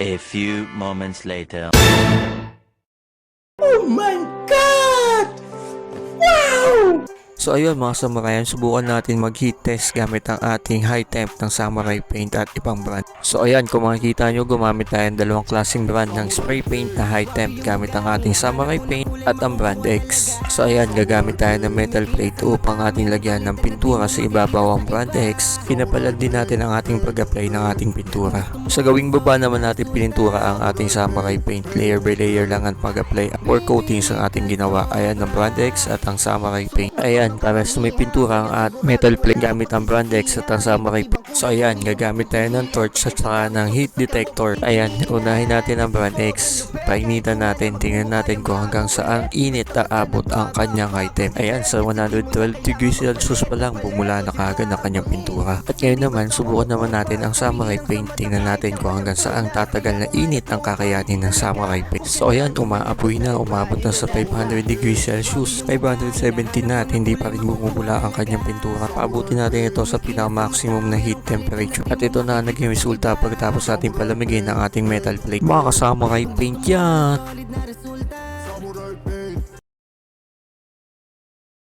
A few moments later. Oh my God! Wow! So ayun mga samurayan, subukan natin mag-heat test gamit ang ating high temp ng Samurai Paint at ibang brand. So ayan, kung makikita nyo, gumamit tayo ng dalawang klaseng brand ng spray paint na high temp gamit ang ating Samurai Paint at ang brand X. So ayan, gagamit tayo ng metal plate upang ating lagyan ng pintura sa ibabaw ang brand X. Pinapalad din natin ang ating pag-apply ng ating pintura. Sa gawing baba naman natin pinintura ang ating Samurai Paint. Layer by layer lang ang pag-apply or coatings ang ating ginawa. Ayan ang brand X at ang Samurai Paint. Ayan, para sa may pintura ang at metal plate gamit ang brand X at ang Samurai Paint. So ayan, gagamit tayo ng torch at saka ng heat detector. Ayan, unahin natin ang brand X. Painitan natin, tingnan natin kung hanggang saan init na abot ang kanyang item. Ayan, sa 112 degrees Celsius pa lang, bumula na kaagad ang kanyang pintura. At ngayon naman, subukan naman natin ang Samurai Paint. Tingnan natin kung hanggang saan tatagal na init ang kakayanin ng Samurai Paint. So ayan, umaapoy na, umabot na sa 500 degrees Celsius, 570 na at hindi pa rin bumubula ang kanyang pintura. Paabutin natin ito sa pinaka-maximum na heat temperature. At ito na naging resulta pagkatapos natin palamigin ang ating metal plate. Mga Samurai Paint yan!